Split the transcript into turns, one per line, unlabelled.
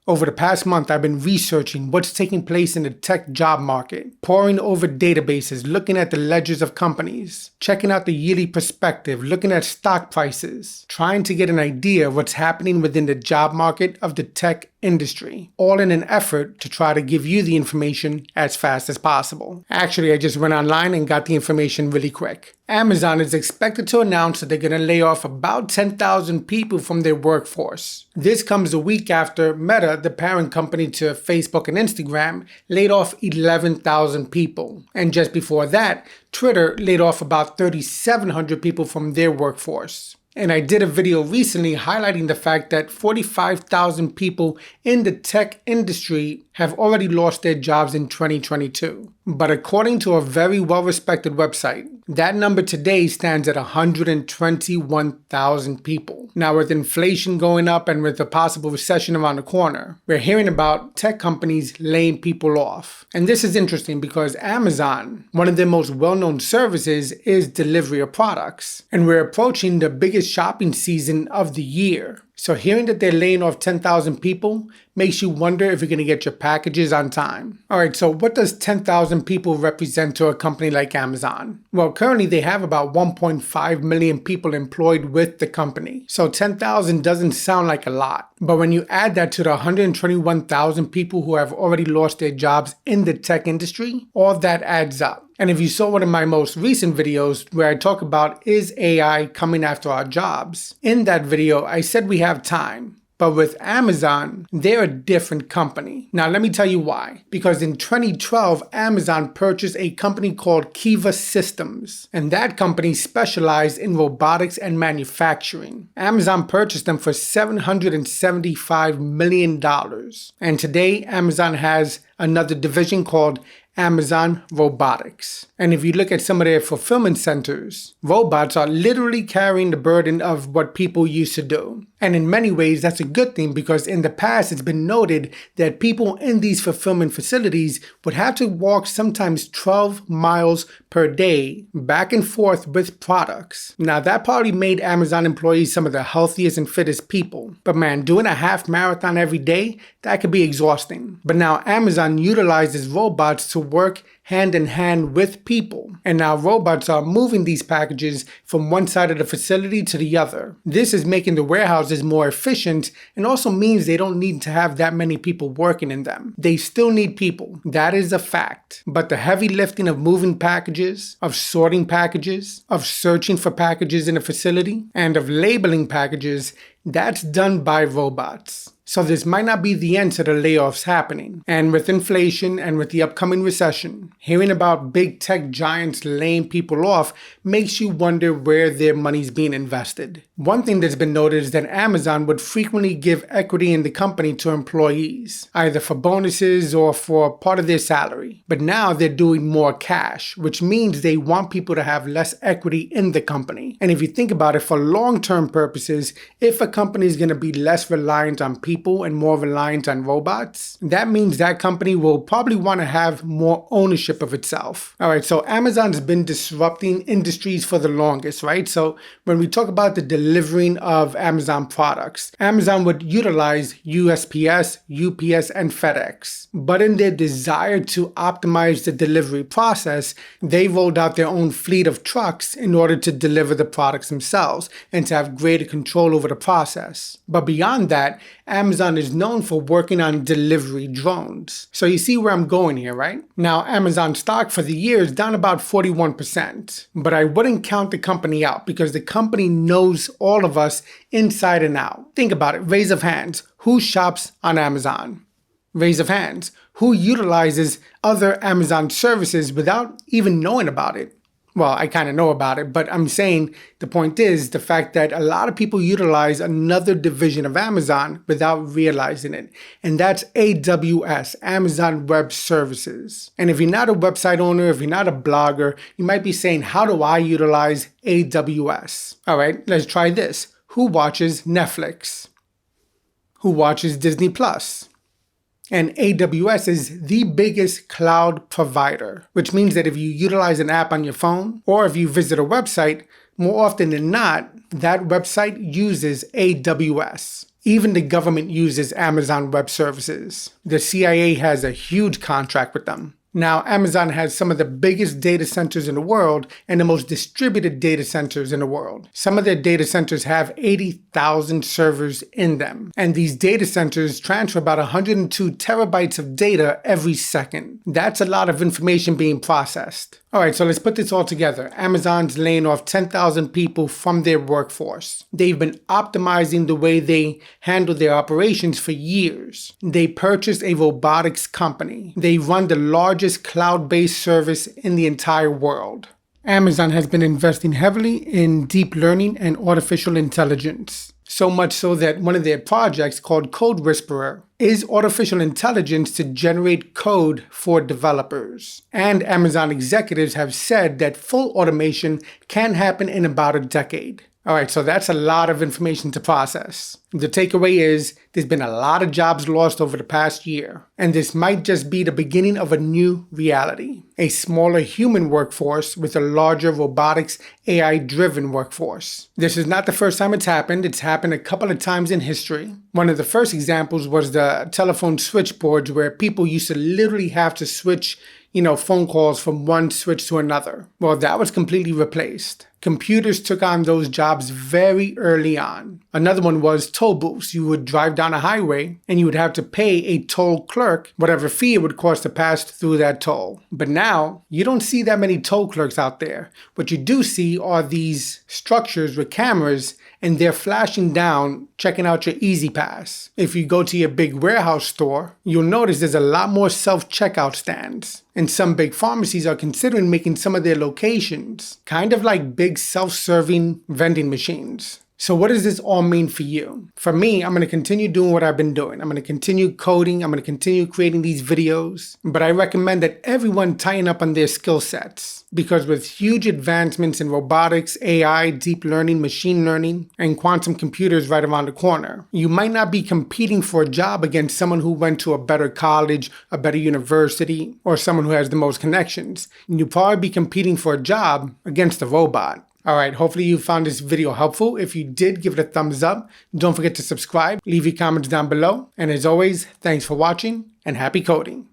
Over the past month, I've been researching what's taking place in the tech job market, poring over databases, looking at the ledgers of companies, checking out the yearly perspective, looking at stock prices, trying to get an idea of what's happening within the job market of the tech industry, all in an effort to try to give you the information as fast as possible. Actually, I just went online and got the information really quick. Amazon is expected to announce that they're going to lay off about 10,000 people from their workforce. This comes a week after Meta, the parent company to Facebook and Instagram, laid off 11,000 people. And just before that, Twitter laid off about 3,700 people from their workforce. And I did a video recently highlighting the fact that 45,000 people in the tech industry have already lost their jobs in 2022. But according to a very well-respected website, that number today stands at 121,000 people. Now, with inflation going up and with a possible recession around the corner, we're hearing about tech companies laying people off. And this is interesting because Amazon, one of their most well-known services, is delivery of products. And we're approaching the biggest shopping season of the year. So hearing that they're laying off 10,000 people makes you wonder if you're going to get your packages on time. All right, so what does 10,000 people represent to a company like Amazon? Well, currently they have about 1.5 million people employed with the company. So 10,000 doesn't sound like a lot. But when you add that to the 121,000 people who have already lost their jobs in the tech industry, all that adds up. And if you saw one of my most recent videos where I talk about is AI coming after our jobs, in that video I said we have time. But with Amazon, they're a different company. Now let me tell you why. Because in 2012, Amazon purchased a company called Kiva Systems. And that company specialized in robotics and manufacturing. Amazon purchased them for $775 million. And today, Amazon has another division called Amazon Robotics. And if you look at some of their fulfillment centers, robots are literally carrying the burden of what people used to do. And in many ways, that's a good thing because in the past, it's been noted that people in these fulfillment facilities would have to walk sometimes 12 miles per day back and forth with products. Now, that probably made Amazon employees some of the healthiest and fittest people. But man, doing a half marathon every day, that could be exhausting. But now Amazon utilizes robots to work hand in hand with people. And now robots are moving these packages from one side of the facility to the other. This is making the warehouses more efficient and also means they don't need to have that many people working in them. They still need people. That is a fact. But the heavy lifting of moving packages, of sorting packages, of searching for packages in a facility, and of labeling packages, that's done by robots. So this might not be the end to the layoffs happening. And with inflation and with the upcoming recession, hearing about big tech giants laying people off makes you wonder where their money's being invested. One thing that's been noted is that Amazon would frequently give equity in the company to employees, either for bonuses or for part of their salary. But now they're doing more cash, which means they want people to have less equity in the company. And if you think about it, for long-term purposes, if a company is going to be less reliant on people and more reliant on robots, that means that company will probably want to have more ownership of itself. All right, so Amazon's been disrupting industries for the longest, right? So when we talk about the delivering of Amazon products, Amazon would utilize USPS, UPS, and FedEx. But in their desire to optimize the delivery process, they rolled out their own fleet of trucks in order to deliver the products themselves and to have greater control over the process. But beyond that, Amazon is known for working on delivery drones. So you see where I'm going here, right? Now, Amazon stock for the year is down about 41%. But I wouldn't count the company out because the company knows all of us inside and out. Think about it. Raise of hands. Who shops on Amazon? Raise of hands. Who utilizes other Amazon services without even knowing about it? Well, I kind of know about it, but I'm saying the point is the fact that a lot of people utilize another division of Amazon without realizing it. And that's AWS, Amazon Web Services. And if you're not a website owner, if you're not a blogger, you might be saying, how do I utilize AWS? All right, let's try this. Who watches Netflix? Who watches Disney Plus? And AWS is the biggest cloud provider, which means that if you utilize an app on your phone or if you visit a website, more often than not, that website uses AWS. Even the government uses Amazon Web Services. The CIA has a huge contract with them. Now, Amazon has some of the biggest data centers in the world and the most distributed data centers in the world. Some of their data centers have 80,000 servers in them. And these data centers transfer about 102 terabytes of data every second. That's a lot of information being processed. All right, so let's put this all together. Amazon's laying off 10,000 people from their workforce. They've been optimizing the way they handle their operations for years. They purchased a robotics company. They run the largest cloud-based service in the entire world. Amazon has been investing heavily in deep learning and artificial intelligence. So much so that one of their projects, called Code Whisperer, is artificial intelligence to generate code for developers. And Amazon executives have said that full automation can happen in about a decade. All right, so that's a lot of information to process. The takeaway is there's been a lot of jobs lost over the past year, and this might just be the beginning of a new reality. A smaller human workforce with a larger robotics AI-driven workforce. This is not the first time it's happened. It's happened a couple of times in history. One of the first examples was the telephone switchboards, where people used to literally have to switch phone calls from one switch to another. Well, that was completely replaced. Computers took on those jobs very early on. Another one was toll booths. You would drive down a highway and you would have to pay a toll clerk whatever fee it would cost to pass through that toll. But now, you don't see that many toll clerks out there. What you do see are these structures with cameras, and they're flashing down, checking out your Easy Pass. If you go to your big warehouse store, you'll notice there's a lot more self-checkout stands. And some big pharmacies are considering making some of their locations kind of like big self-serving vending machines. So what does this all mean for you? For me, I'm going to continue doing what I've been doing. I'm going to continue coding. I'm going to continue creating these videos. But I recommend that everyone tighten up on their skill sets. Because with huge advancements in robotics, AI, deep learning, machine learning, and quantum computers right around the corner, you might not be competing for a job against someone who went to a better college, a better university, or someone who has the most connections. You'll probably be competing for a job against a robot. All right, hopefully you found this video helpful. If you did, give it a thumbs up. Don't forget to subscribe, leave your comments down below. And as always, thanks for watching and happy coding.